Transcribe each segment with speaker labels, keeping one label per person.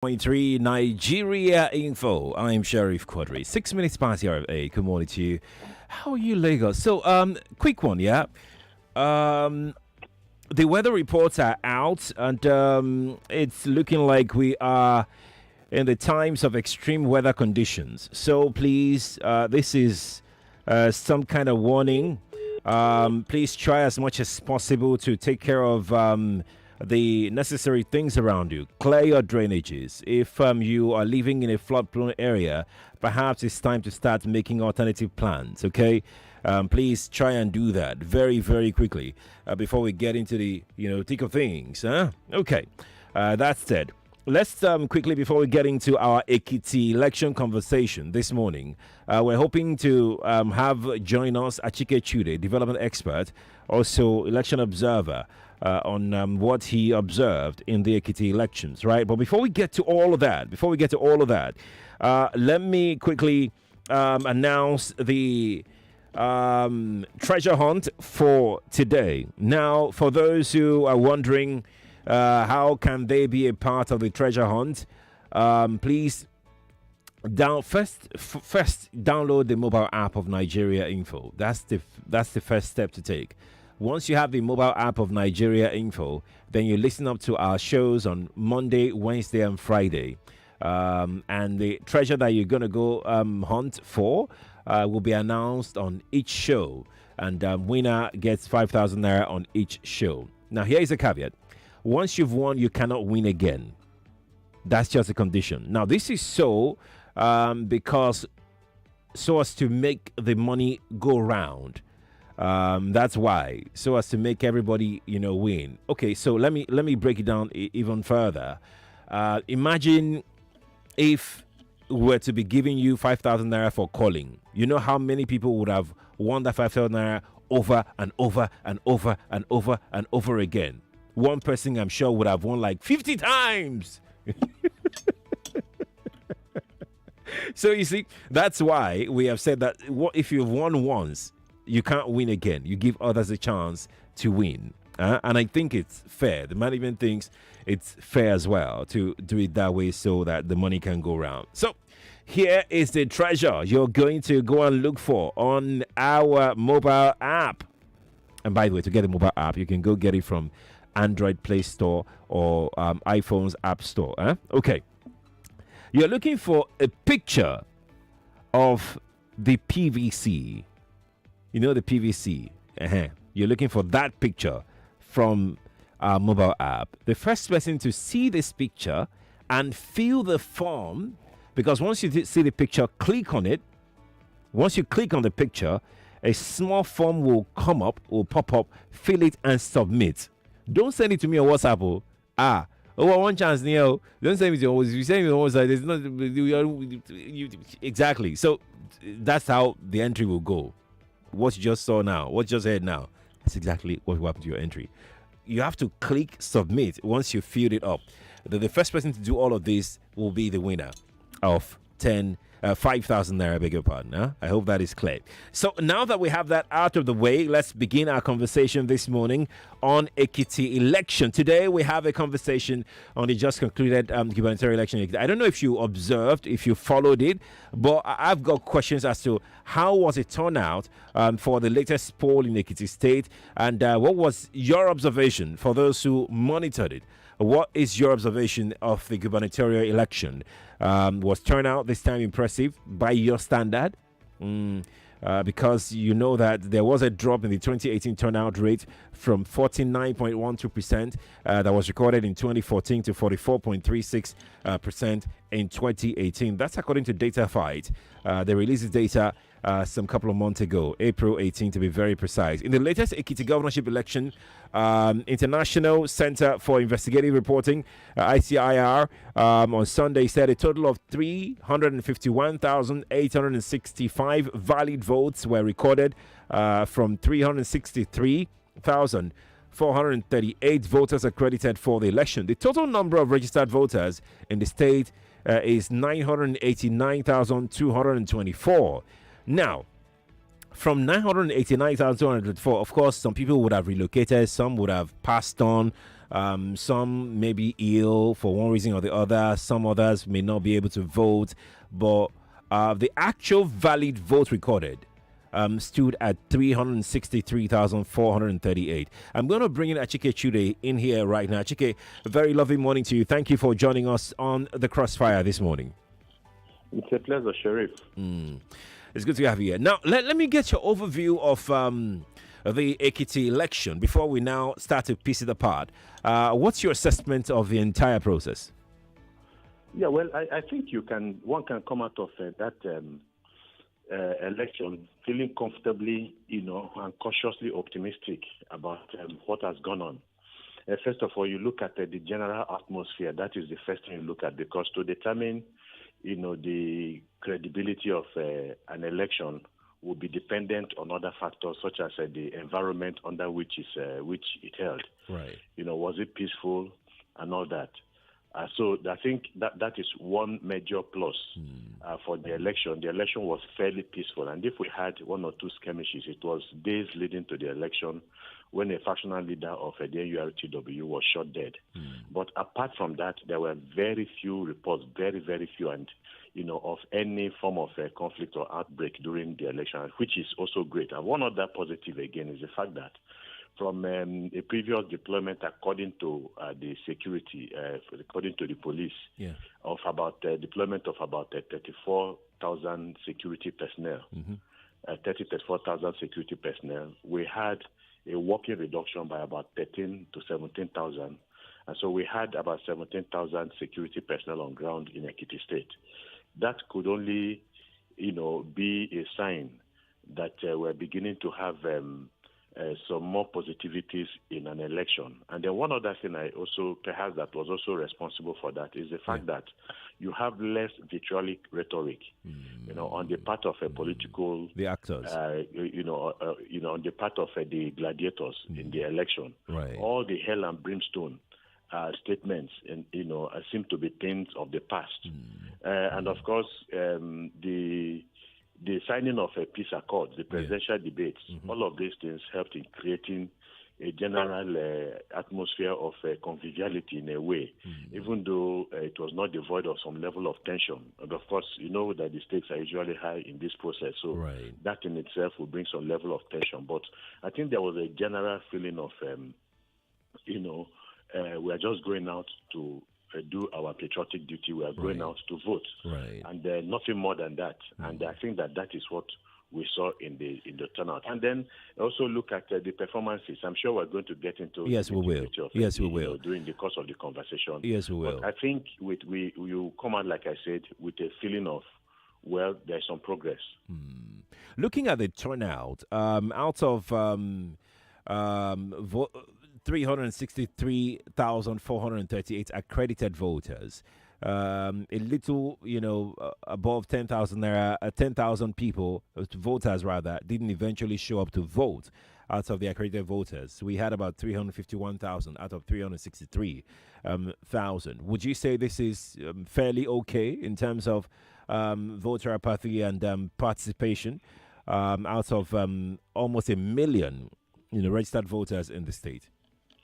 Speaker 1: Three Nigeria Info. I'm Sheriff Quadry. 6 minutes past the hour of 8. Good morning to you. How are you, Lagos? So, quick one, yeah. The weather reports are out, and it's looking like we are in the times of extreme weather conditions. So, please, this is some kind of warning. Please try as much as possible to take care of the necessary things around you. Clear your drainages. If you are living in a flood-prone area, perhaps it's time to start making alternative plans. Okay, please try and do that very, very quickly before we get into the thick of things. Huh? Okay, that said, let's quickly, before we get into our Ekiti election conversation this morning, we're hoping to have join us Achike Chude, development expert, also election observer, on what he observed in the Ekiti elections, right? But before we get to all of that, let me quickly announce the treasure hunt for today. Now, for those who are wondering how can they be a part of the treasure hunt, please first download the mobile app of Nigeria Info. That's the first step to take. Once you have the mobile app of Nigeria Info, then you listen up to our shows on Monday, Wednesday, and Friday. And the treasure that you're going to go hunt for will be announced on each show. And winner gets 5,000 naira on each show. Now, here is a caveat. Once you've won, you cannot win again. That's just a condition. Now, this is so because so as to make the money go round. That's why, so as to make everybody win. Okay, so let me break it down even further. Imagine if we were to be giving you 5,000 naira for calling. You know how many people would have won that 5,000 naira over and over and over and over and over again. One person, I'm sure, would have won like 50 times. So you see, that's why we have said that if you've won once, you can't win again. You give others a chance to win. And I think it's fair. The management thinks it's fair as well to do it that way so that the money can go around. So here is the treasure you're going to go and look for on our mobile app. And by the way, to get the mobile app, you can go get it from Android Play Store or iPhone's App Store. Okay. You're looking for a picture of the PVC. You know the PVC. You're looking for that picture from our mobile app. The first person to see this picture and fill the form, because once you see the picture, click on it. Once you click on the picture, a small form will pop up, fill it and submit. Don't send it to me on WhatsApp. One chance, Neo. Don't send me to always. You send me on WhatsApp. There's not exactly. So that's how the entry will go. What you just saw now, what you just heard now, that's exactly what will happen to your entry. You have to click submit once you filled it up. The first person to do all of this will be the winner of 5,000 naira, beg your pardon. I hope that is clear. So now that we have that out of the way, let's begin our conversation this morning on Ekiti election. Today we have a conversation on the just concluded gubernatorial election. I don't know if you observed, if you followed it, but I've got questions as to how was it turned out for the latest poll in Ekiti State, and what was your observation for those who monitored it? What is your observation of the gubernatorial election? Was turnout this time impressive by your standard? Because you know that there was a drop in the 2018 turnout rate from 49.12% that was recorded in 2014 to 44.36% in 2018. That's according to Data Fight. They released this data some couple of months ago, April 18 to be very precise. In the latest Ekiti governorship election, International Center for Investigative Reporting, ICIR, on Sunday said a total of 351,865 valid votes were recorded from 363,438 voters accredited for the election. The total number of registered voters in the state is 989,224. Now, from 989,204, of course, some people would have relocated, some would have passed on, Some may be ill for one reason or the other. Some others may not be able to vote. But the actual valid vote recorded stood at 363,438. I'm going to bring in Achike Chude in here right now. Achike, a very lovely morning to you. Thank you for joining us on the Crossfire this morning.
Speaker 2: It's a pleasure, Sheriff.
Speaker 1: It's good to have you here. Now, let me get your overview of the Ekiti election before we now start to piece it apart. What's your assessment of the entire process?
Speaker 2: Yeah, well, I think one can come out of that election feeling comfortably, and cautiously optimistic about what has gone on. First of all, you look at the general atmosphere. That is the first thing you look at, because to determine, the credibility of an election will be dependent on other factors such as the environment under which it held.
Speaker 1: Right.
Speaker 2: Was it peaceful and all that. So I think that is one major plus for the election. The election was fairly peaceful, and if we had one or two skirmishes, it was days leading to the election when a factional leader of the NURTW was shot dead. But apart from that, there were very few reports, very, very few, and of any form of conflict or outbreak during the election, which is also great. And one other positive again is the fact that from a previous deployment, according to the security, according to the police, of about deployment of about 34,000 security personnel, 34,000 security personnel, we had a working reduction by about 13 to 17,000. And so we had about 17,000 security personnel on ground in Ekiti State. That could only, be a sign that we're beginning to have some more positivities in an election. And then one other thing perhaps that was also responsible for that is the fact that you have less vitriolic rhetoric, on the part of a political,
Speaker 1: the actors,
Speaker 2: on the part of the gladiators in the election.
Speaker 1: Right.
Speaker 2: All the hell and brimstone statements, and seem to be things of the past. And of course, the signing of a peace accord, the presidential debates, all of these things helped in creating a general atmosphere of conviviality in a way, even though it was not devoid of some level of tension. And of course, you know that the stakes are usually high in this process, so that in itself will bring some level of tension. But I think there was a general feeling of, we are just going out to do our patriotic duty. We are going out to vote, and nothing more than that. And I think that is what we saw in the turnout. And then also look at the performances. I'm sure we're going to get into
Speaker 1: yes, we will. Yes, we will
Speaker 2: during the course of the conversation.
Speaker 1: Yes, we will.
Speaker 2: But I think we come out, like I said, with a feeling of, well, there's some progress.
Speaker 1: Looking at the turnout, out of 363,438 accredited voters. A little, above 10,000 people, voters rather, didn't eventually show up to vote out of the accredited voters. We had about 351,000 out of 363,000. Would you say this is fairly okay in terms of voter apathy and participation out of almost a million, registered voters in the state?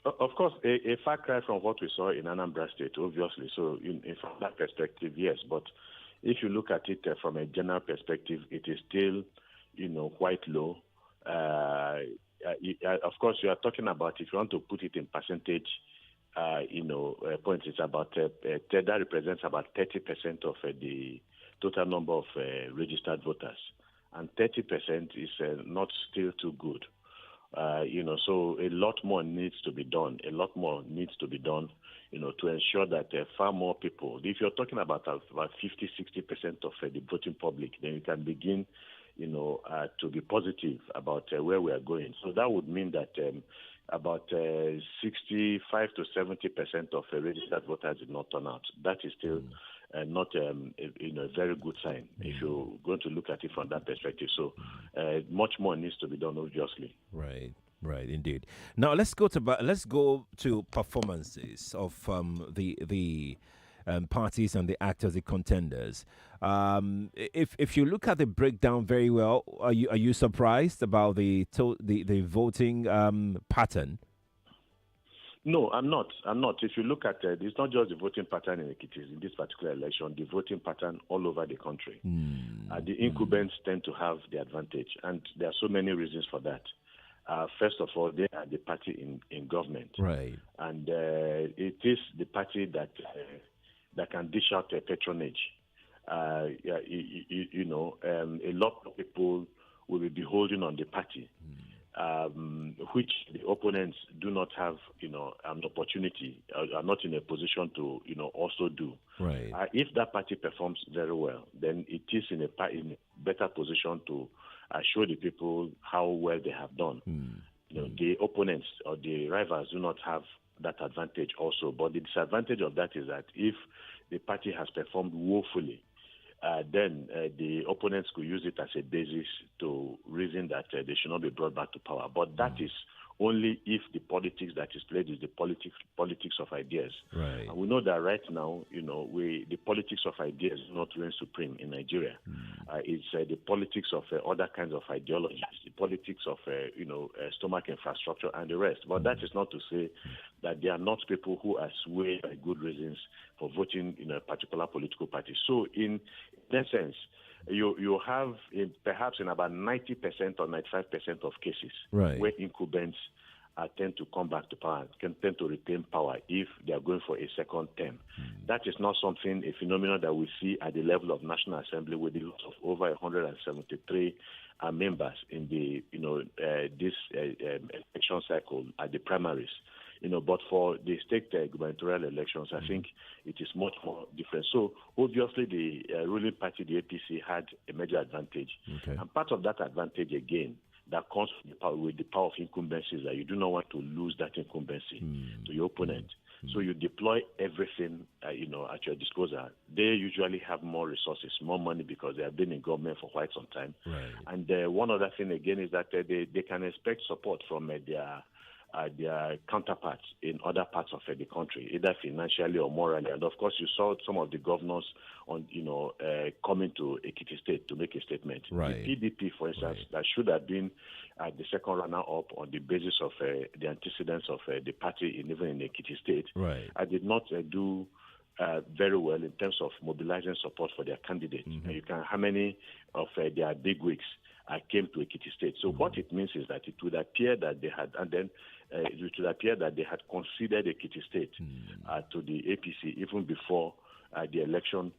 Speaker 2: Of course, a far cry from what we saw in Anambra State, obviously. So, from that perspective, yes. But if you look at it from a general perspective, it is still, quite low. Of course, you are talking about, if you want to put it in percentage, points, it's about that represents about 30% of the total number of registered voters, and 30% is not still too good. So a lot more needs to be done. To ensure that far more people, if you're talking about 50-60% of the voting public, then you can begin, to be positive about where we are going. So that would mean that about 65 to 70% of registered voters did not turn out. That is still not a very good sign if you're going to look at it from that perspective. So much more needs to be done, obviously.
Speaker 1: Right, indeed. Now let's go to performances of the parties and the actors, the contenders. If you look at the breakdown very well, are you surprised about the voting pattern?
Speaker 2: No, I'm not. I'm not. If you look at it's not just the voting pattern in Ekiti in this particular election, the voting pattern all over the country. The incumbents tend to have the advantage, and there are so many reasons for that. First of all, they are the party in government,
Speaker 1: Right.
Speaker 2: and it is the party that can dish out a patronage. A lot of people will be beholden on the party, which the opponents do not have, an opportunity, are not in a position to, also do.
Speaker 1: Right.
Speaker 2: If that party performs very well, then it is in a better position to show the people how well they have done. The opponents or the rivals do not have that advantage also. But the disadvantage of that is that if the party has performed woefully, then the opponents could use it as a basis to reason that they should not be brought back to power. But that is only if the politics that is played is the politics of ideas.
Speaker 1: Right.
Speaker 2: And we know that right now, the politics of ideas do not reign supreme in Nigeria. It's the politics of other kinds of ideologies, the politics of stomach infrastructure and the rest. But that is not to say that there are not people who are swayed by good reasons for voting in a particular political party. So in essence, you have perhaps in about 90% or 95% of cases where incumbents tend to come back to power, can tend to retain power if they are going for a second term. That is not a phenomenon that we see at the level of National Assembly with the loss of over 173 members in the this election cycle at the primaries. But for the state gubernatorial elections, I think it is much more different. So obviously the ruling party, the APC, had a major advantage. And part of that advantage, again, that comes with the power of incumbency is that you do not want to lose that incumbency to your opponent. So you deploy everything, at your disposal. They usually have more resources, more money because they have been in government for quite some time.
Speaker 1: Right.
Speaker 2: And one other thing, again, is that they can expect support from their counterparts in other parts of the country, either financially or morally. And of course, you saw some of the governors coming to Ekiti State to make a statement.
Speaker 1: Right.
Speaker 2: The PDP, for instance, that should have been the second runner-up on the basis of the antecedents of the party, even in Ekiti State, I did not do very well in terms of mobilizing support for their candidate. How many of their bigwigs came to Ekiti State? So what it means is that it would appear that they had, and then it would appear that they had considered Ekiti State to the APC even before the election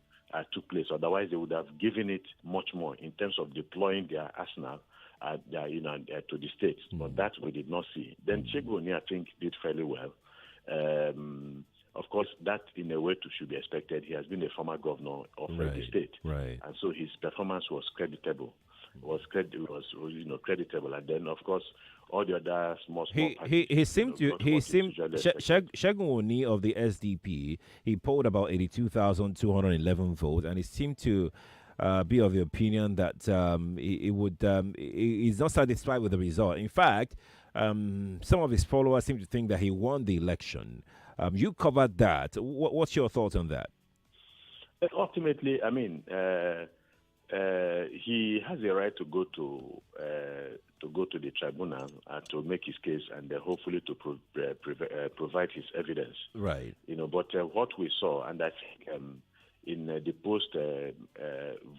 Speaker 2: took place. Otherwise, they would have given it much more in terms of deploying their arsenal to the states. But that we did not see. Then Chude, I think, did fairly well. Of course, that in a way too should be expected. He has been a former governor of the state, and so his performance was creditable. Creditable, and then of course all the other small parties.
Speaker 1: He seemed Segun Oni of the SDP. He polled about 82,211 votes, and he seemed to be of the opinion that he's not satisfied with the result. In fact, some of his followers seem to think that he won the election. You covered that. What's your thoughts on that?
Speaker 2: But ultimately, I mean, he has a right to go to the tribunal to make his case and hopefully to provide his evidence.
Speaker 1: Right.
Speaker 2: But what we saw, and I think in the post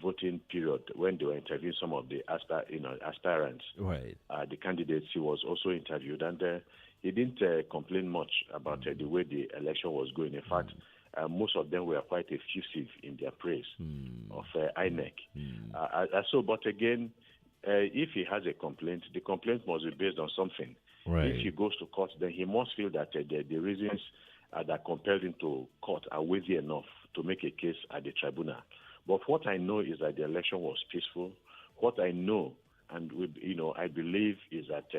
Speaker 2: voting period when they were interviewing some of the aspirants, the candidates, he was also interviewed, and he didn't complain much about the way the election was going. In fact, most of them were quite effusive in their praise of INEC. But again, if he has a complaint, the complaint must be based on something. If he goes to court, then he must feel that the reasons that compelled him to court are weighty enough to make a case at the tribunal. But what I know is that the election was peaceful. What I know, and I believe, is that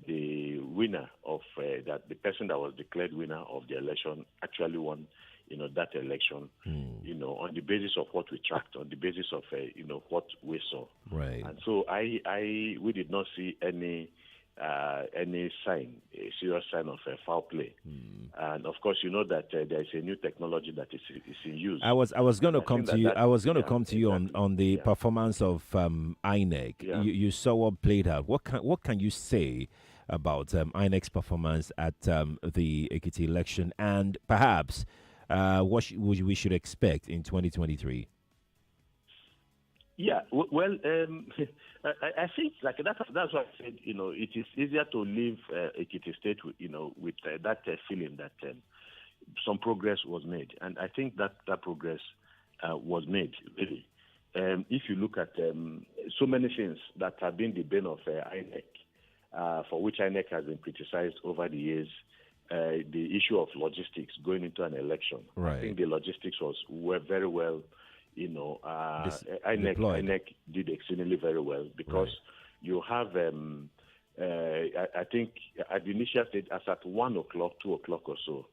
Speaker 2: the winner of that the person that was declared winner of the election actually won that election on the basis of what we tracked, on the basis of what we saw, and so we did not see any sign, a serious sign of foul play. And of course, you know that there is a new technology that is in use.
Speaker 1: I was going to come to you. I was going to come to you on the performance of INEC. You saw what played out. What can you say about INEC's performance at the Ekiti election and perhaps what we should expect in 2023.
Speaker 2: Yeah, well, I think like that's why I said, it is easier to leave Ekiti State, with that feeling that some progress was made, and I think that progress was made really. If you look at so many things that have been the bane of INEC, for which INEC has been criticized over the years, the issue of logistics going into an election.
Speaker 1: Right.
Speaker 2: I think the logistics were very well. INEC did exceedingly very well because you have, I think, at the initial stage, as at 1 o'clock, 2 o'clock or so,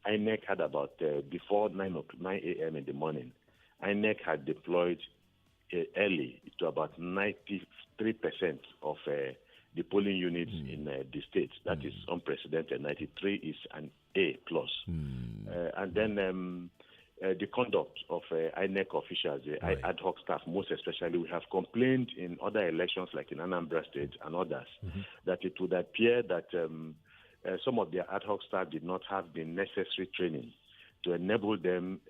Speaker 2: INEC had about, before 9 a.m. in the morning, INEC had deployed early to about 93% of the polling units in the state. That is unprecedented. 93 is an A+. And then the conduct of INEC officials, ad hoc staff, most especially, we have complained in other elections like in Anambra State and others that it would appear that some of their ad hoc staff did not have the necessary training to enable them,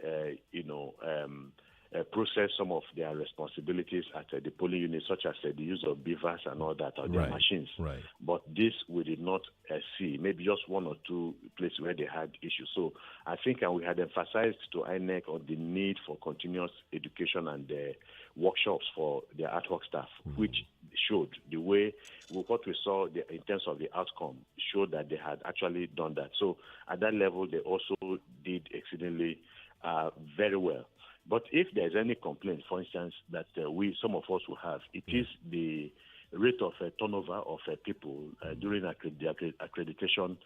Speaker 2: process some of their responsibilities at the polling unit, such as the use of beavers and all that, or their machines.
Speaker 1: Right.
Speaker 2: But this we did not see, maybe just one or two places where they had issues. So I think we had emphasized to INEC on the need for continuous education and workshops for their ad hoc staff, which showed the way, what we saw in terms of the outcome, showed that they had actually done that. So at that level, they also did exceedingly very well. But if there's any complaint, for instance, that some of us will have, it is the rate of turnover of people during the accreditation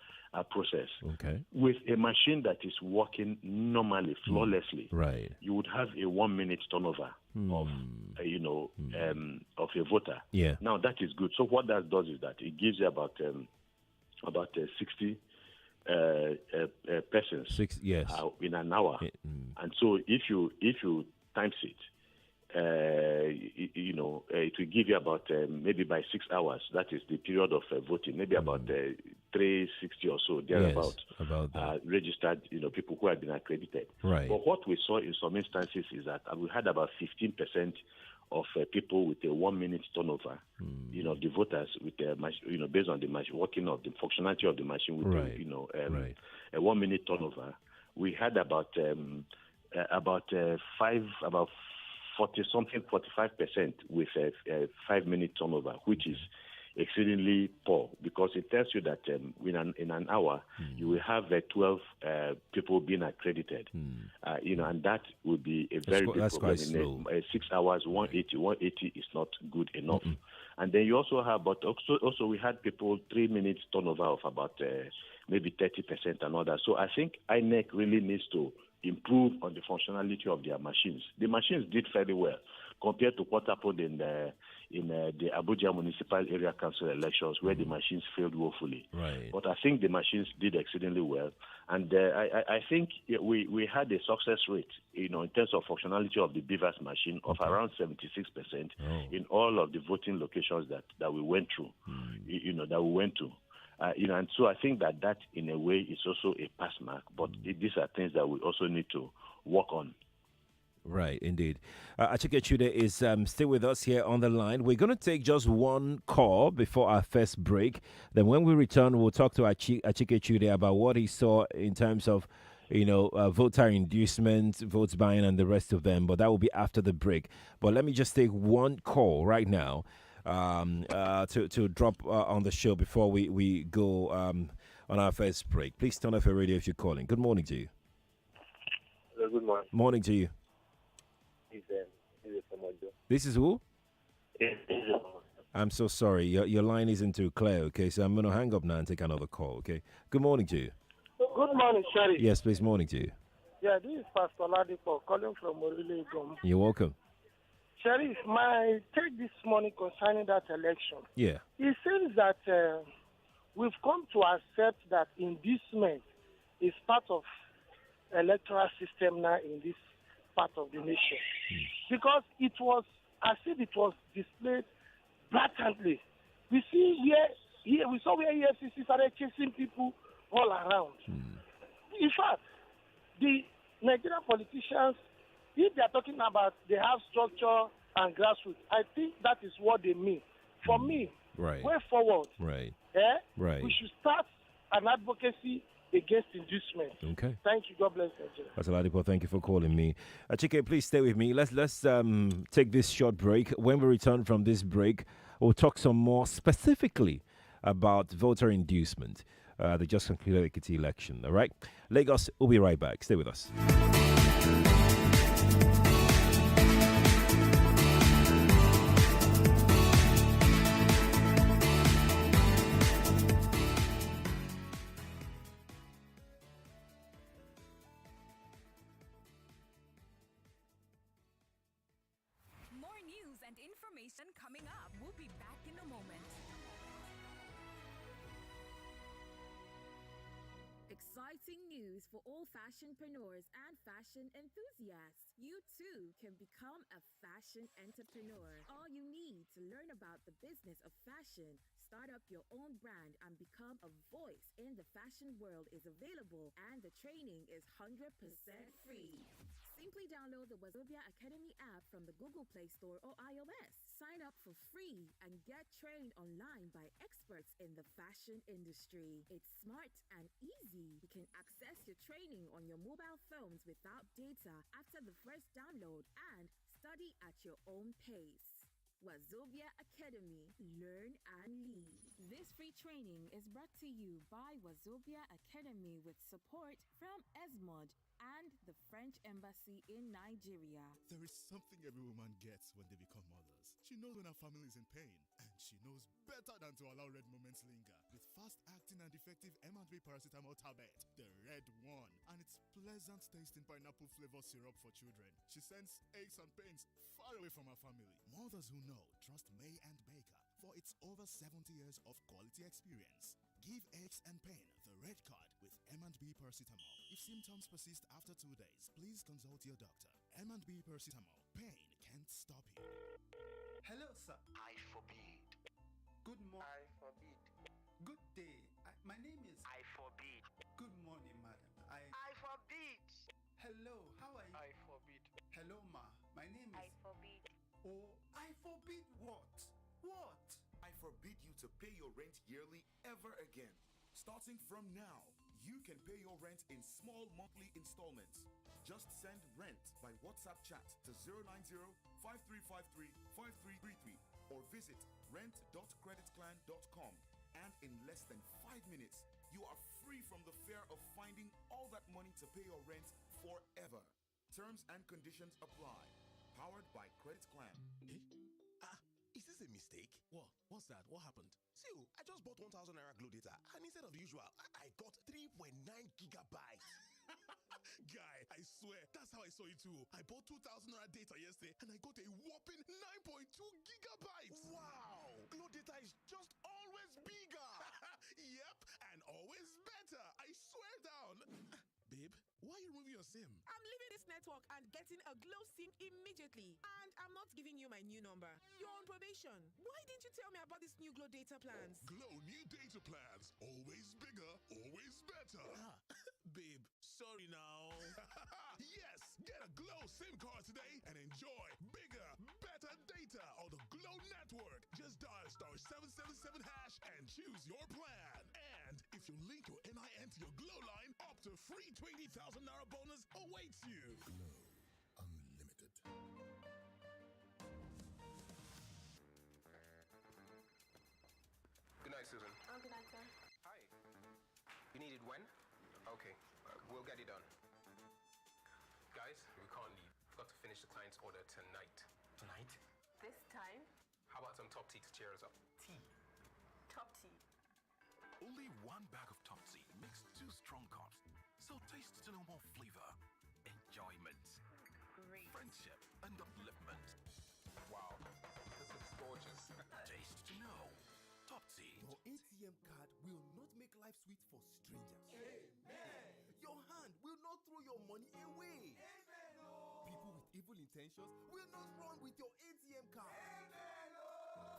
Speaker 2: process. Okay. With a machine that is working normally, flawlessly, you would have a 1 minute turnover of a voter. Yeah. Now that is good. So what that does is that it gives you about 60 persons in an hour, and so if you times it, it will give you about maybe by 6 hours. That is the period of voting. Maybe about 360 or so thereabout. Registered, people who have been accredited. Right. But what we saw in some instances is that we had about 15% of people with a 1 minute turnover, the voters with based on the machine, working of the functionality of the machine with a 1 minute turnover. We had about 45% with a 5 minute turnover, which is exceedingly poor, because it tells you that in an hour you will have 12 people being accredited, and that would be a very big problem. In 6 hours, 180 is not good enough. And then you also have, but also we had people 3 minutes turnover of about maybe 30% and others. So I think INEC really needs to improve on the functionality of their machines. The machines did fairly well compared to what happened in the Abuja Municipal Area Council elections, where the machines failed woefully. Right. But I think the machines did exceedingly well, and I think we had a success rate, in terms of functionality of the Beavers machine of around 76% in all of the voting locations that we went through, that we went to. And so I think that in a way is also a pass mark, but these are things that we also need to work on.
Speaker 1: Right, indeed. Achike Chude is still with us here on the line. We're going to take just one call before our first break. Then when we return, we'll talk to Achike Chude about what he saw in terms of, voter inducement, votes buying, and the rest of them. But that will be after the break. But let me just take one call right now to drop on the show before we go on our first break. Please turn off your radio if you're calling. Good morning to you.
Speaker 3: Hello, good morning.
Speaker 1: Morning to you. This is who? I'm so sorry. Your line isn't too clear, okay? So I'm going to hang up now and take another call, okay? Good morning to you.
Speaker 4: Good morning, Sherry.
Speaker 1: Yes, please, morning to you.
Speaker 4: Yeah, this is Pastor Ladipo calling from Orile Gom.
Speaker 1: You're welcome.
Speaker 4: Sherry, my take this morning concerning that election.
Speaker 1: Yeah.
Speaker 4: It seems that we've come to accept that inducement is part of electoral system now in this part of the nation. Because it was as if it was displayed blatantly. We see here Yeah, we saw where EFCC started chasing people all around. In fact, the Nigerian politicians, if they are talking about they have structure and grassroots, I think that is what they mean. For me,
Speaker 1: Right.
Speaker 4: way forward,
Speaker 1: Right.
Speaker 4: we should start an advocacy against inducement.
Speaker 1: Okay.
Speaker 4: Thank you. God bless Nigeria.
Speaker 1: Asaladipo, thank you for calling me. Achike, please stay with me. Let's take this short break. When we return from this break, we'll talk some more specifically about voter inducement. The just concluded Ekiti election. All right, Lagos. We'll be right back. Stay with us.
Speaker 5: More news and information coming up. We'll be back in a moment.
Speaker 6: Exciting news for all fashionpreneurs and fashion enthusiasts. You too can become a fashion entrepreneur. All you need to learn about the business of fashion, start up your own brand, and become a voice in the fashion world is available, and the training is 100% free. Simply download the Wazobia Academy app from the Google Play Store or iOS. Sign up for free and get trained online by experts in the fashion industry. It's smart and easy. You can access your training on your mobile phones without data after the first download and study at your own pace. Wazobia Academy. Learn and lead. This free training is brought to you by Wazobia Academy with support from ESMOD and the French Embassy in Nigeria.
Speaker 7: There is something every woman gets when they become mothers. She knows when her family is in pain, and she knows better than to allow red moments linger. With fast-acting and effective M&B paracetamol tablet, the red one, and its pleasant tasting pineapple flavor syrup for children. She sends aches and pains far away from her family. Mothers who know trust May and Baker for its over 70 years of quality experience. Give aches and pain the red card with M&B paracetamol. If symptoms persist after 2 days, please consult your doctor. M&B paracetamol. Pain can't stop you.
Speaker 8: Hello, sir.
Speaker 9: I forbid.
Speaker 8: Good morning.
Speaker 9: I forbid.
Speaker 8: Good day. My name is.
Speaker 9: I forbid.
Speaker 8: Good morning, madam.
Speaker 9: I forbid.
Speaker 8: Hello, how are you?
Speaker 9: I forbid.
Speaker 8: Hello, ma. My name is.
Speaker 9: I forbid.
Speaker 8: Oh, I forbid what? What?
Speaker 10: I forbid you to pay your rent yearly ever again. Starting from now, you can pay your rent in small monthly installments. Just send rent by WhatsApp chat to 090-5353-5333 or visit rent.creditclan.com, and in less than 5 minutes, you are free from the fear of finding all that money to pay your rent forever. Terms and conditions apply. Powered by Credit Clan.
Speaker 11: Is this a mistake? What? What's that? What happened? See, I just bought 1,000 Naira Glow data, and instead of usual, I got 3.9 gigabytes. Guy, I swear, that's how I saw it too. I bought 2,000 Naira data yesterday, and I got a whopping 9.2 gigabytes. Wow! Glow data is just always bigger. Yep, and always better. I swear down. Babe, why are you removing your SIM?
Speaker 12: I'm leaving this network and getting a Glow SIM immediately. And I'm not giving you my new number. You're on probation. Why didn't you tell me about these new Glow data plans?
Speaker 11: Glow new data plans. Always bigger, always better. Babe, sorry now. Yes, get a Glow SIM card today and enjoy bigger, better data on the Glow network. Just dial *777# and choose your plan. And if you link your NIN to your Glow line, up to free 20,000 Naira bonus awaits you.
Speaker 7: Glow Unlimited.
Speaker 9: Good night, Susan.
Speaker 13: Oh, good night, sir.
Speaker 9: Hi. You need it when? Okay, we'll get it done. Guys, we can't leave. We've got to finish the client's order tonight.
Speaker 13: Tonight? This time?
Speaker 9: How about some top tea to cheer us up?
Speaker 13: Tea. Top tea.
Speaker 10: Only one bag of Top Tea makes 2 strong cups. So taste to know more flavor, enjoyment,
Speaker 13: Great.
Speaker 10: friendship, and upliftment.
Speaker 9: Wow, this looks gorgeous.
Speaker 10: Taste to know. Top Tea.
Speaker 14: Your ATM card will not make life sweet for strangers.
Speaker 15: Amen.
Speaker 14: Your hand will not throw your money away.
Speaker 15: Amen.
Speaker 14: People with evil intentions will not run with your ATM card.
Speaker 15: Amen.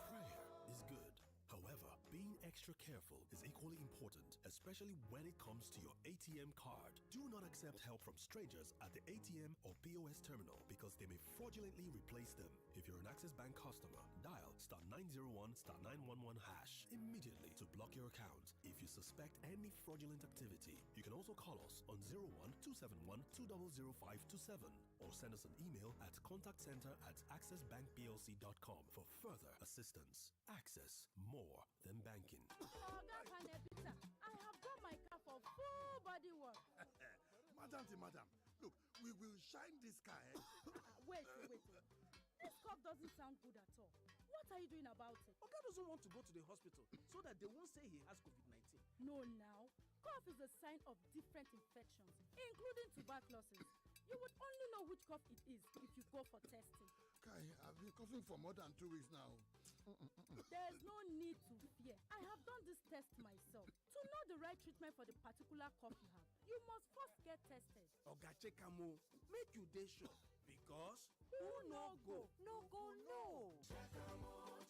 Speaker 7: Prayer is good. However,
Speaker 15: being extra careful is equally important, especially when it comes to your ATM card. Do not accept help from strangers at the ATM or POS terminal because they may fraudulently replace them. If you're an Access Bank customer, dial *901 *911# immediately to block your account. If you suspect any fraudulent activity, you can also call us on 01-271-200-527 or send us an email at contactcenter@accessbankplc.com for further assistance. Access, more than banking.
Speaker 16: I have got my car for full body work.
Speaker 17: Madam, look, we will shine this car.
Speaker 16: Wait. This cough doesn't sound good at all. What are you doing about it?
Speaker 18: Oga doesn't want to go to the hospital so that they won't say he has COVID-19.
Speaker 16: No, now. Cough is a sign of different infections, including tuberculosis. You would only know which cough it is if you go for testing.
Speaker 17: Kai, I've been coughing for more than 2 weeks now.
Speaker 16: There's no need to fear. I have done this test myself. To know the right treatment for the particular cough you have, you must first get tested.
Speaker 18: Oga Chekamo, make you dey sure because
Speaker 16: who no go?
Speaker 18: No go, no.
Speaker 19: Chekamo,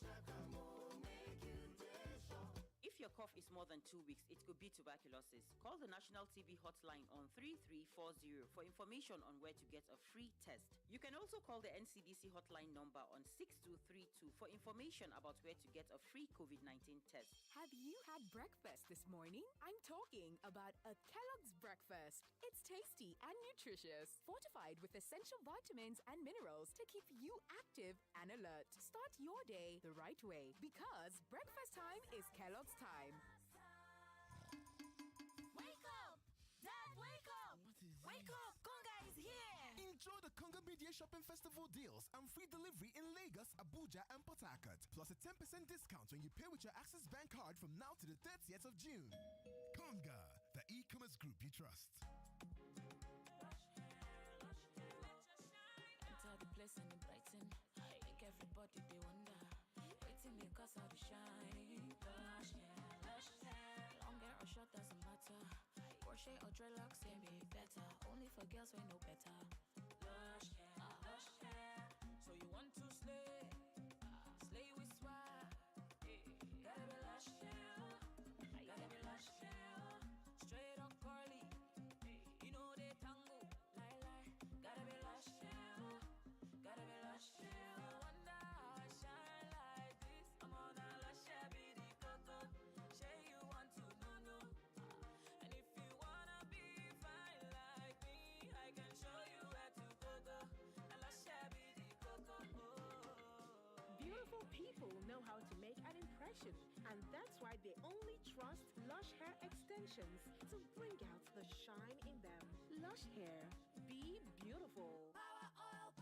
Speaker 19: make you dey sure. If your cough is more than 2 weeks, it could be tuberculosis. Call the National TB Hotline on 3340 for information on where to get a free test. You can also call the NCDC hotline number on 6232 for information about where to get a free COVID-19 test.
Speaker 20: Have you had breakfast this morning? I'm talking about a Kellogg's breakfast. It's tasty and nutritious, fortified with essential vitamins and minerals to keep you active and alert. Start your day the right way because breakfast time is Kellogg's time.
Speaker 21: Wake up! Dad, wake up! Wake up! Conga is here!
Speaker 11: Enjoy the Conga Media Shopping Festival deals and free delivery in Lagos, Abuja, and Port Harcourt. Plus a 10% discount when you pay with your Access Bank card from now to the 30th of June. Conga, the e-commerce group you trust.
Speaker 22: Enter the place and it brighten. Make everybody they wonder. Waiting me cause I be shine. Lush hair. Long hair or short doesn't matter. Crochet or dreadlocks can be better. Only for girls we know better. Lush hair. So you want to slay? Slay with swag. Gotta be lush hair. Gotta be lush hair. Straight or curly. You know they tango. Lie. Gotta be lush hair. Gotta be lush hair. You wonder how I shine like this. I'm on a lush hair, be the coco. Say you want to know. And if you wanna be fine like me, I can show you where to go. A lush hair, be the coco.
Speaker 12: Beautiful people know how to make an impression, and that's why they only trust Lush Hair Extensions to bring out the shine in them. Lush Hair, be beautiful.
Speaker 21: Power oil.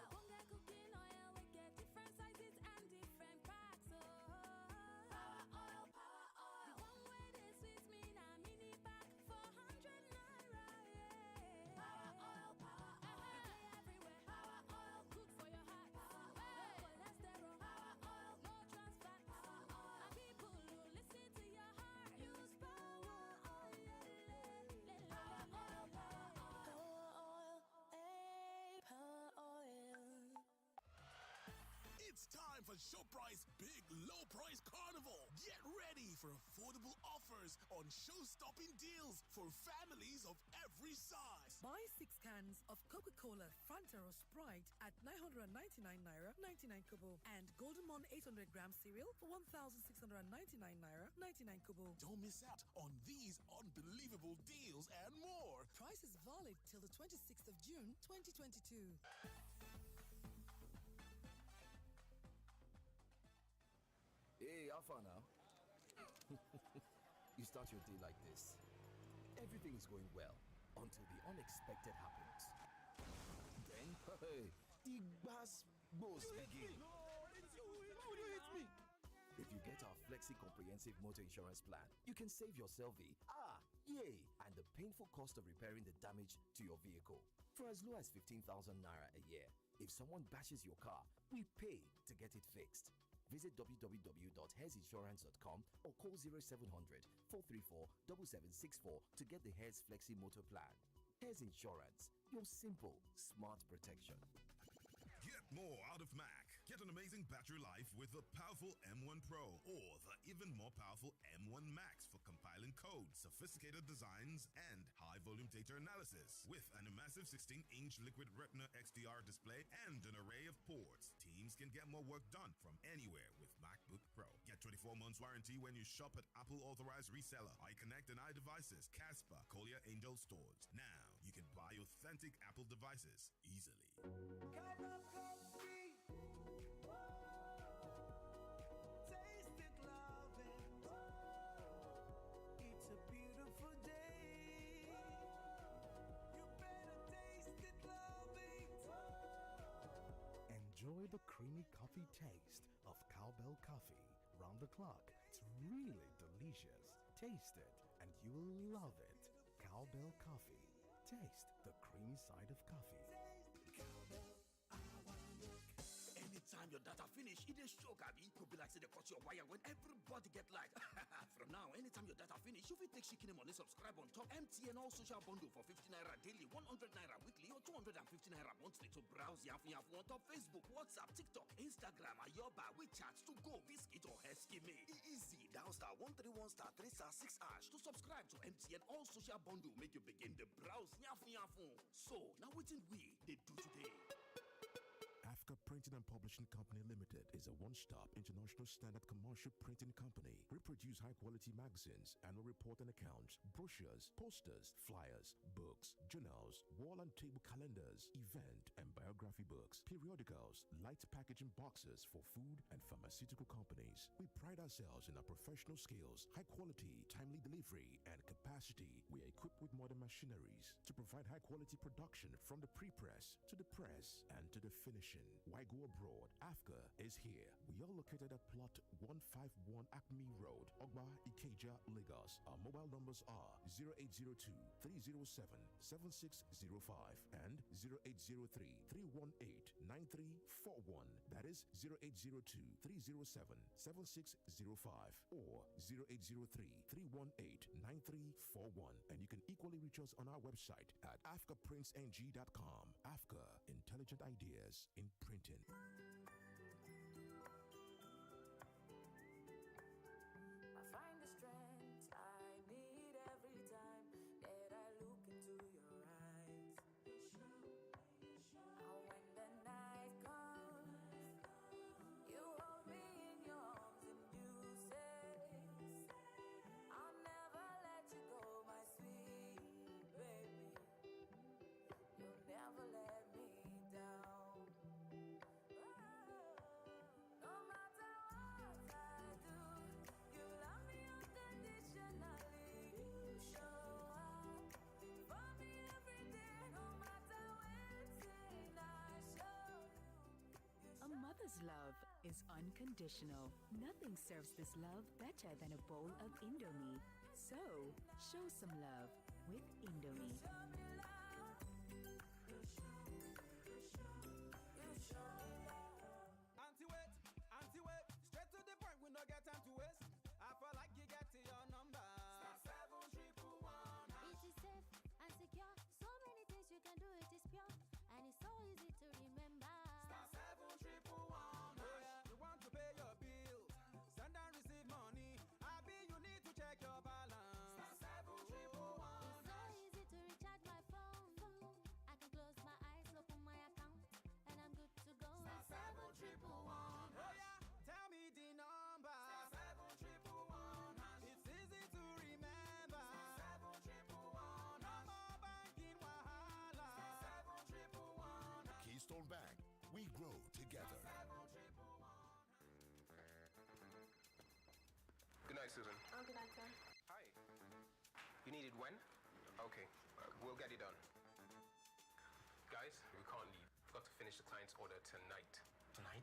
Speaker 21: Ogonga cooking oil, we get different sizes and different packs. Power oil. The one way they sweet me na mini pack, 400 naira. Yeah. Power oil. Everywhere. Power oil, good for your heart. No cholesterol. Power oil, no trans fat. And people who listen to your heart use power oil. Power oil.
Speaker 11: It's time for ShowPrice Big Low Price Carnival. Get ready for affordable offers on show-stopping deals for families of every size.
Speaker 23: Buy 6 cans of Coca-Cola, Fanta or Sprite at 999 naira 99 kobo and Golden Mon 800 gram cereal for 1,699 naira 99 kobo.
Speaker 11: Don't miss out on these unbelievable deals and more.
Speaker 23: Price is valid till the 26th of June 2022.
Speaker 24: Hey, Alpha now. You start your day like this. Everything is going well until the unexpected happens. Then, hey, the bass boss begin.
Speaker 17: How you hit me?
Speaker 24: If you get our Flexi Comprehensive Motor Insurance Plan, you can save yourself the yay, and the painful cost of repairing the damage to your vehicle for as low as 15,000 naira a year. If someone bashes your car, we pay to get it fixed. Visit www.hairsinsurance.com or call 0700 434 7764 to get the Hairs Flexi Motor Plan. Hairs Insurance, your simple, smart protection.
Speaker 11: Get
Speaker 1: more out of Mac. Get an amazing battery life with the powerful M1 Pro or the even more powerful M1 Max for compiling code, sophisticated designs, and high-volume data analysis. With an immersive 16-inch liquid retina XDR display and an array of ports, teams can get more work done from anywhere with MacBook Pro. Get 24 months warranty when you shop at Apple authorized reseller iConnect and iDevices, Casper, Collier Angel stores. Now you can buy authentic Apple devices easily.
Speaker 2: Enjoy the creamy coffee taste of Cowbell coffee round the clock. It's really delicious. Taste it and you will love it. Cowbell coffee. Taste the creamy side of coffee.
Speaker 18: Anytime your data finish, it is show, Gabi. Could be like say they cut your wire when everybody get light. From now, anytime your data finish, you will take Shikini money, subscribe on top MTN all social bundle for 50 naira daily, 100 naira weekly, or 250 naira monthly to browse Yafu Yafu on top Facebook, WhatsApp, TikTok, Instagram, Ayoba, WeChat, to go, Biscuit, or Heskime. Easy. Down star 131 star 3 star 6 hash to subscribe to MTN all social bundle. Make you begin the browse Yafu Yafu. So, now what did we they do today?
Speaker 3: Africa Printing and Publishing Company Limited is a one-stop international standard commercial printing company. We produce high-quality magazines, annual report and accounts, brochures, posters, flyers, books, journals, wall and table calendars, event and biography books, periodicals, light packaging boxes for food and pharmaceutical companies. We pride ourselves in our professional skills, high quality, timely delivery, and capacity. We are equipped with modern machineries to provide high-quality production from the pre-press to the press and to the finishing. Why go abroad? AFCA is here. We are located at plot 151 Acme Road, Ogba, Ikeja, Lagos. Our mobile numbers are 0802-307-7605 and 0803-318-9341. That is 0802-307-7605 or 0803-318-9341. And you can equally reach us on our website at afcaprintsng.com. AFCA, intelligent ideas in printing.
Speaker 22: I find the strength I need every time that I look into your eyes. And when the night comes, you hold me in your arms and you say, I'll never let you go, my sweet baby. You'll never let me down. No matter what I do, you love me unconditionally. You show up for me every day, no matter when I show you.
Speaker 20: A mother's love is unconditional. Nothing serves this love better than a bowl of Indomie. So, show some love with Indomie.
Speaker 4: Anti-wait, straight to the point, we no get time to waste. I feel like you get to your number. Star 7 1 1.
Speaker 21: It is safe and secure. So many things you can do, it is pure. And it's so easy to remember.
Speaker 4: Star 7 1 1. Oh yeah, you want to pay your bills, send and receive money. I be you need to check your balance. Star 7 1 1.
Speaker 21: It's so easy to recharge my phone. I can close my eyes, open my account, and I'm good to go.
Speaker 4: Star 7 1 1. Oh yeah, tell me the number. Star 7 1 1. It's easy to remember. Star 7 1 1. No more banking wahala. Star 7 1 1.
Speaker 1: Keystone Bank. We grow together.
Speaker 9: Good night, Susan.
Speaker 13: Oh, good night, sir.
Speaker 9: Hi. You need it when? Okay, we'll get it done. Guys, we can't leave. We've got to finish the client's order tonight.
Speaker 13: Tonight?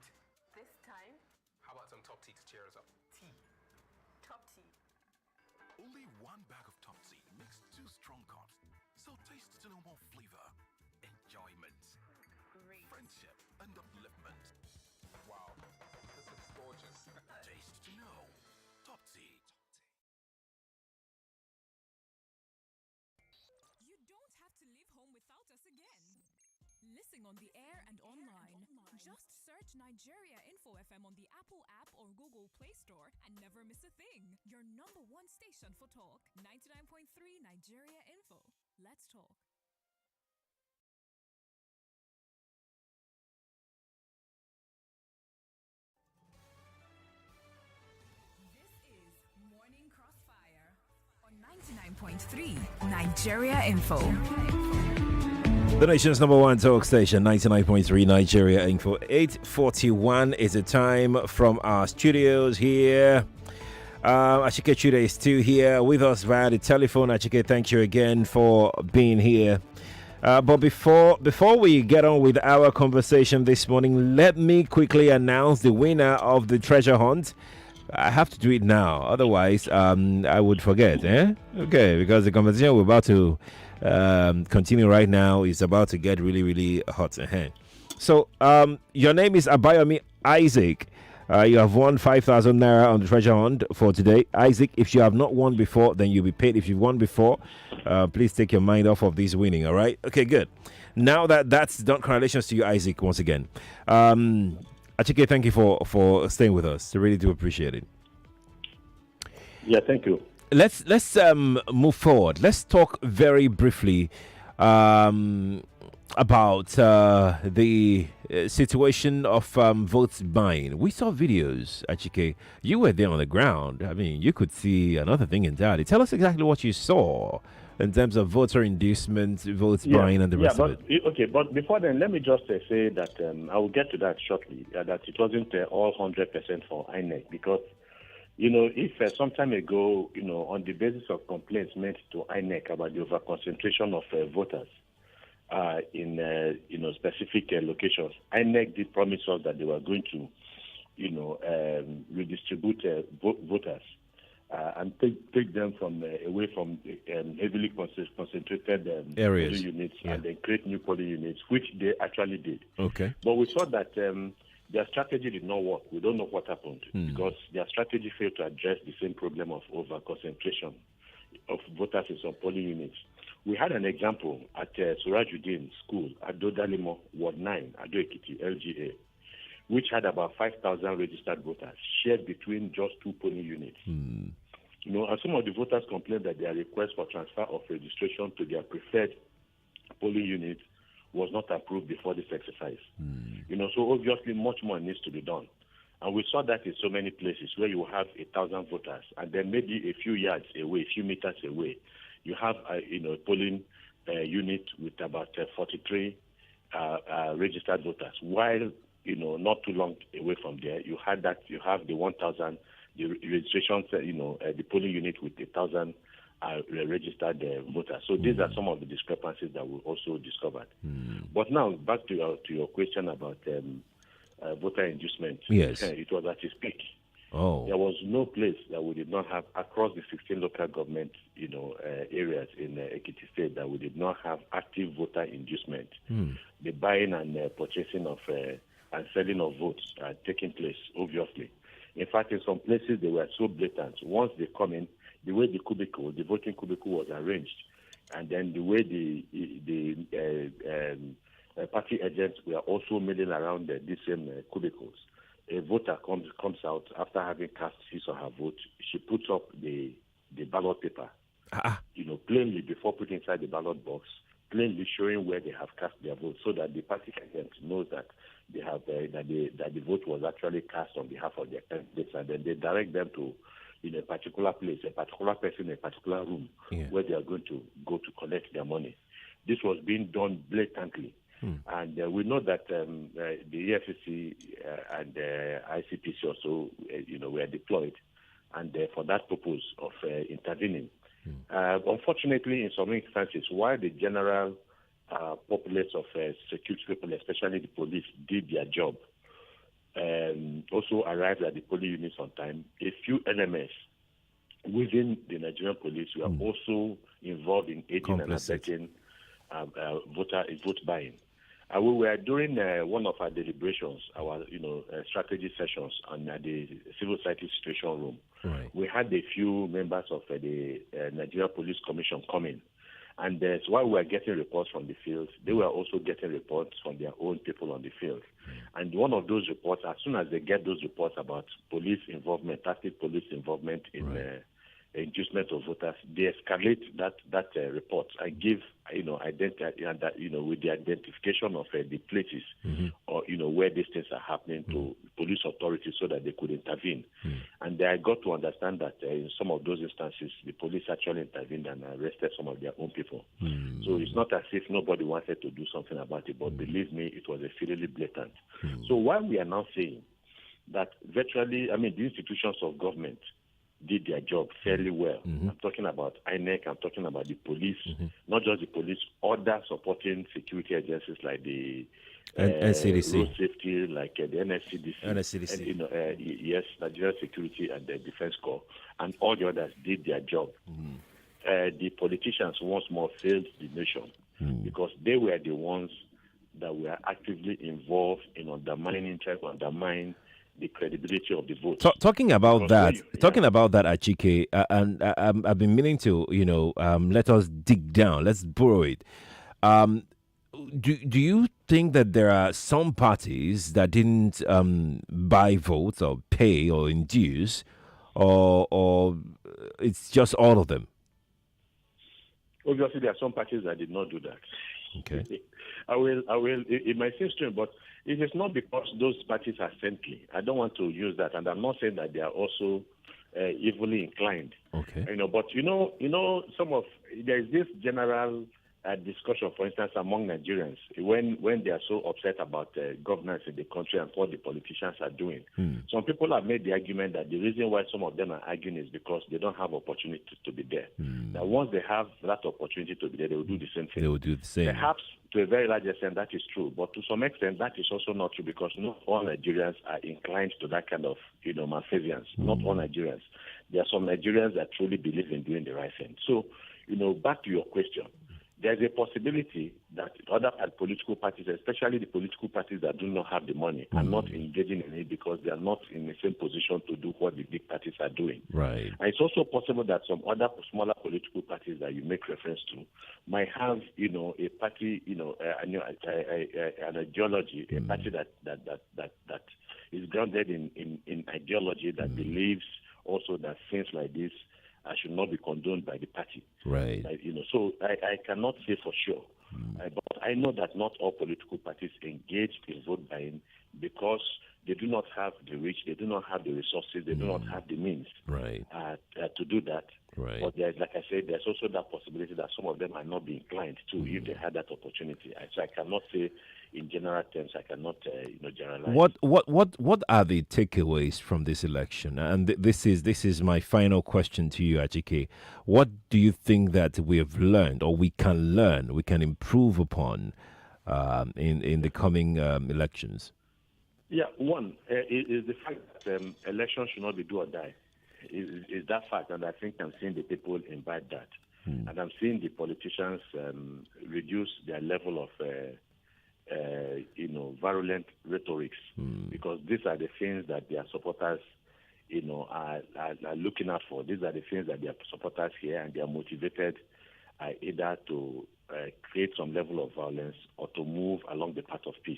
Speaker 13: This time?
Speaker 9: How about some top tea to cheer us up?
Speaker 13: Tea. Top tea.
Speaker 25: Only one bag of Top Tea makes 2 strong cups. So taste to know more flavor, enjoyment,
Speaker 13: Great.
Speaker 25: friendship, and upliftment.
Speaker 9: Wow, this looks gorgeous.
Speaker 25: Taste to know. Top Tea.
Speaker 5: You don't have to leave home without us again. Listen on the air and online. Just search Nigeria Info FM on the Apple app or Google Play Store and never miss a thing. Your number one station for talk, 99.3 Nigeria Info. Let's talk. This is Morning Crossfire on 99.3 Nigeria Info.
Speaker 6: The nation's number one talk station, 99.3 Nigeria Info. 8:41 is the time from our studios here. Achike Chude is still here with us via the telephone. Achike, thank you again for being here. But before we get on with our conversation this morning, let me quickly announce the winner of the treasure hunt. I have to do it now, otherwise I would forget. Okay, because the conversation we're about to continue right now is about to get really, really hot. So your name is Abayomi Isaac. You have won 5,000 naira on the treasure hunt for today. Isaac, if you have not won before, then you'll be paid. If you've won before, please take your mind off of this winning, all right? Okay, good. Now that's done, congratulations to you, Isaac, once again. Achike, thank you for staying with us. I really do appreciate it.
Speaker 7: Yeah, thank you.
Speaker 6: Let's move forward. Let's talk very briefly about the situation of votes buying. We saw videos, Achike. You were there on the ground. I mean, you could see another thing entirely. Tell us exactly what you saw in terms of voter inducement, votes buying, and the rest of it.
Speaker 7: Okay, but before then, let me just say that I will get to that shortly, that it wasn't all 100% for INEC, because, if some time ago, on the basis of complaints made to INEC about the overconcentration of voters in, specific locations, INEC did promise us that they were going to, redistribute voters and take them from away from heavily concentrated
Speaker 6: areas,
Speaker 7: polling units, and then create new polling units, which they actually did.
Speaker 6: Okay.
Speaker 7: But we saw that their strategy did not work. We don't know what happened because their strategy failed to address the same problem of over-concentration of voters in some polling units. We had an example at Surajuddin School at Dodalimo, Ward 9, Ado Ekiti, LGA, which had about 5,000 registered voters shared between just two polling units. And some of the voters complained that their request for transfer of registration to their preferred polling unit was not approved before this exercise. So obviously much more needs to be done. And we saw that in so many places where you have 1,000 voters, and then maybe a few yards away, a few meters away, you have a polling unit with about 43 registered voters. While not too long away from there, you have the 1,000, the registration, the polling unit with 1,000 registered voters. So these are some of the discrepancies that we also discovered. But now back to your question about voter inducement.
Speaker 6: Yes,
Speaker 7: it was at its peak.
Speaker 6: Oh,
Speaker 7: there was no place that we did not have across the 16 local government, areas in Ekiti State that we did not have active voter inducement. The buying and purchasing of and selling of votes taking place, obviously. In fact, in some places, they were so blatant. Once they come in, the way the voting cubicle was arranged, and then the way the party agents were also milling around these same cubicles. A voter comes out after having cast his or her vote. She puts up the ballot paper, plainly before putting inside the ballot box, plainly showing where they have cast their vote, so that the party agent knows that they have that the vote was actually cast on behalf of their candidates, and then they direct them to a particular place, a particular person, a particular room where they are going to go to collect their money. This was being done blatantly. And we know that the EFCC and ICPC also, were deployed, and for that purpose of intervening. Unfortunately, in some instances, while the general populace of security people, especially the police, did their job, also arrived at the polling units on time, a few elements within the Nigerian police were also involved in aiding and abetting vote buying. We were during one of our deliberations, our strategy sessions on the civil society situation room.
Speaker 6: Right.
Speaker 7: We had a few members of the Nigeria Police Commission come in, And so while we were getting reports from the field, they were also getting reports from their own people on the field. And one of those reports, as soon as they get those reports about police involvement, active police involvement in inducement of voters, they escalate that report and give identity and that with the identification of the places or where these things are happening to police authorities so that they could intervene. And I got to understand that in some of those instances, the police actually intervened and arrested some of their own people. So it's not as if nobody wanted to do something about it, but believe me, it was really blatant. So while we are now saying that virtually, the institutions of government did their job fairly well. I'm talking about INEC, I'm talking about the police, not just the police, other supporting security agencies like the
Speaker 6: NCDC,
Speaker 7: road safety, like the NSCDC, and, yes, Nigeria Security and the Defense Corps, and all the others did their job. The politicians once more failed the nation because they were the ones that were actively involved in trying to undermine the credibility of the vote.
Speaker 6: Talking about that, Achike, and I've been meaning to, let us dig down. Let's borrow it. Do you think that there are some parties that didn't buy votes or pay or induce, or it's just all of them?
Speaker 7: Obviously, there are some parties that did not do that.
Speaker 6: Okay.
Speaker 7: I will. It might seem strange, but it is not because those parties are saintly. I don't want to use that, and I'm not saying that they are also evilly inclined.
Speaker 6: Okay.
Speaker 7: But there is this general discussion, for instance, among Nigerians when they are so upset about governance in the country and what the politicians are doing. Some people have made the argument that the reason why some of them are arguing is because they don't have opportunity to be there. That once they have that opportunity to be there, they will do the same thing.
Speaker 6: They will do the same.
Speaker 7: Perhaps to a very large extent that is true, but to some extent that is also not true because not all Nigerians are inclined to that kind of malfeasance. Not all Nigerians. There are some Nigerians that truly believe in doing the right thing. So, back to your question. There's a possibility that other political parties, especially the political parties that do not have the money, are not engaging in it because they are not in the same position to do what the big parties are doing.
Speaker 6: Right.
Speaker 7: And it's also possible that some other smaller political parties that you make reference to might have, a party, an ideology, a party that is grounded in ideology that believes also that things like this should not be condoned by the party.
Speaker 6: Right.
Speaker 7: So I cannot say for sure. But I know that not all political parties engaged in vote buying because they do not have the reach, they do not have the resources, they do not have the means to do that.
Speaker 6: Right.
Speaker 7: But like I said, there's also that possibility that some of them might not be inclined to if they had that opportunity. So I cannot say in general terms, I cannot generalize.
Speaker 6: What are the takeaways from this election? And this is my final question to you, Achike. What do you think that we have learned, or we can learn, we can improve upon in the coming elections?
Speaker 7: Yeah, one is the fact that elections should not be do or die. Is that fact, and I think I'm seeing the people imbibe that, and I'm seeing the politicians reduce their level of virulent rhetorics, because these are the things that their supporters, are looking out for. These are the things that their supporters hear, and they are motivated either to create some level of violence or to move along the path of peace.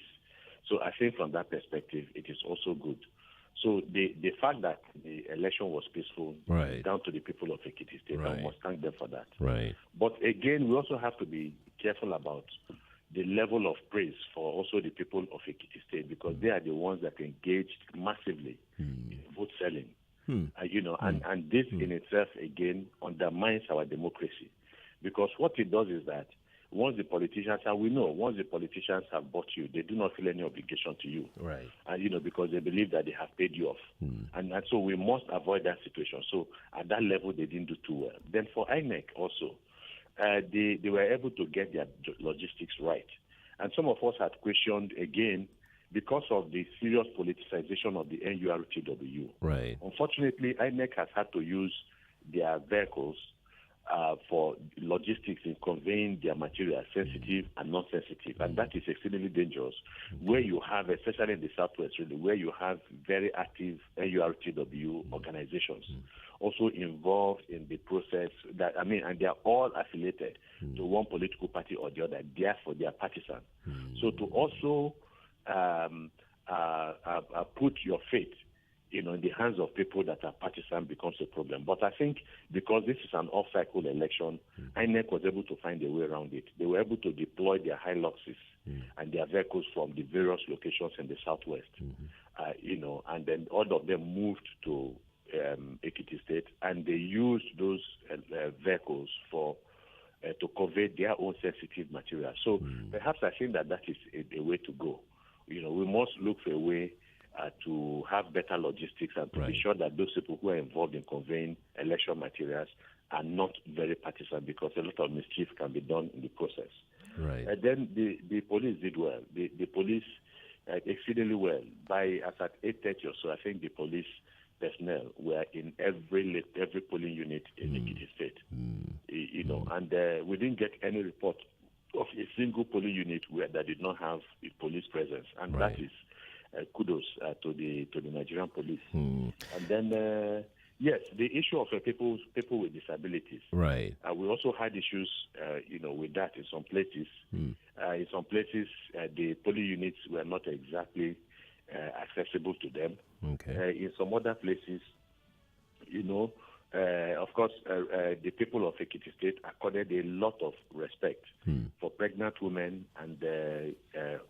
Speaker 7: So I think from that perspective, it is also good. So the fact that the election was peaceful, down to the people of Ekiti State, I must thank them for that.
Speaker 6: Right.
Speaker 7: But again, we also have to be careful about the level of praise for also the people of Ekiti State, because they are the ones that engaged massively in vote selling. And this in itself, again, undermines our democracy. Because what it does is that once the politicians, and we know, once the politicians have bought you, they do not feel any obligation to you.
Speaker 6: Right.
Speaker 7: And, because they believe that they have paid you off. And so we must avoid that situation. So at that level, they didn't do too well. Then for INEC also, they were able to get their logistics right. And some of us had questioned, again, because of the serious politicization of the NURTW.
Speaker 6: Right.
Speaker 7: Unfortunately, INEC has had to use their vehicles for logistics in conveying their material, sensitive and non-sensitive, and that is extremely dangerous. Where you have, especially in the Southwest, really, where you have very active NURTW organizations also involved in the process. And they are all affiliated to one political party or the other. Therefore, they are partisan. So to also put your faith in the hands of people that are partisan becomes a problem. But I think because this is an off-cycle election, INEC was able to find a way around it. They were able to deploy their Hiluxes and their vehicles from the various locations in the Southwest, and then all of them moved to Ekiti State, and they used those vehicles to convey their own sensitive material. So perhaps I think that is a way to go. We must look for a way to have better logistics and to be sure that those people who are involved in conveying election materials are not very partisan, because a lot of mischief can be done in the process.
Speaker 6: Right.
Speaker 7: And then the police did well. The police exceedingly well. As at 8:30 or so, I think the police personnel were in every polling unit in Ekiti State. And we didn't get any report of a single polling unit that did not have a police presence, and that is kudos to the Nigerian police. And then yes, the issue of people with disabilities.
Speaker 6: Right.
Speaker 7: We also had issues, with that in some places. In some places, the polling units were not exactly accessible to them.
Speaker 6: Okay.
Speaker 7: In some other places, of course, the people of Ekiti State accorded a lot of respect for pregnant women and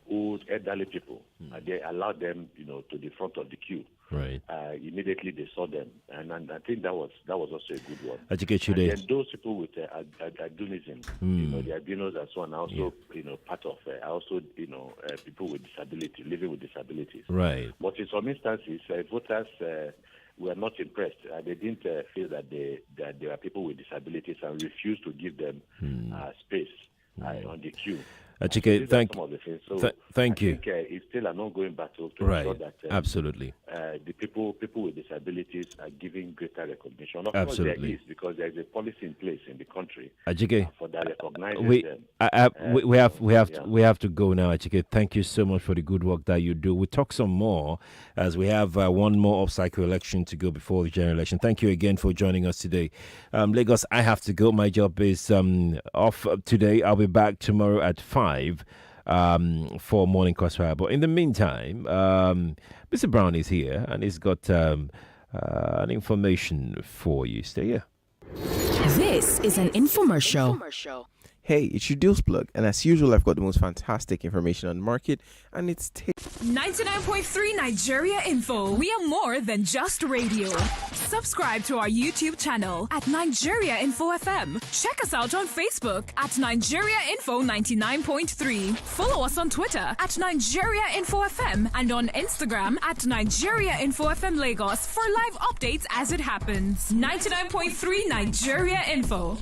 Speaker 7: old elderly people. They allowed them, to the front of the queue.
Speaker 6: Right.
Speaker 7: Immediately they saw them, and I think that was also a good one.
Speaker 6: Achike Chude.
Speaker 7: And those people with albinism, the albinos and so on, are also part of. Also, people with disability, living with disabilities.
Speaker 6: Right.
Speaker 7: But in some instances, voters were not impressed. They didn't feel that there are people with disabilities and refused to give them space on the queue.
Speaker 6: Achike, thank you.
Speaker 7: I think it's still an ongoing battle to ensure that
Speaker 6: absolutely
Speaker 7: the people with disabilities are given greater recognition. Of
Speaker 6: absolutely.
Speaker 7: course, there is, because there is a policy in place in the country
Speaker 6: Achike,
Speaker 7: for that recognizing them.
Speaker 6: We have to go now, Achike. Thank you so much for the good work that you do. We'll talk some more as we have one more off-cycle election to go before the general election. Thank you again for joining us today. Lagos, I have to go. My job is off today. I'll be back tomorrow at 5 for Morning Crossfire. But in the meantime, Mr. Brown is here and he's got an information for you. Stay here.
Speaker 8: This is an infomercial.
Speaker 10: Hey, it's your deals plug, and as usual, I've got the most fantastic information on the market, and it's
Speaker 5: 99.3 Nigeria Info. We are more than just radio. Subscribe to our YouTube channel at Nigeria Info FM. Check us out on Facebook at Nigeria Info 99.3. Follow us on Twitter at Nigeria Info FM and on Instagram at Nigeria Info FM Lagos for live updates as it happens. 99.3 Nigeria Info.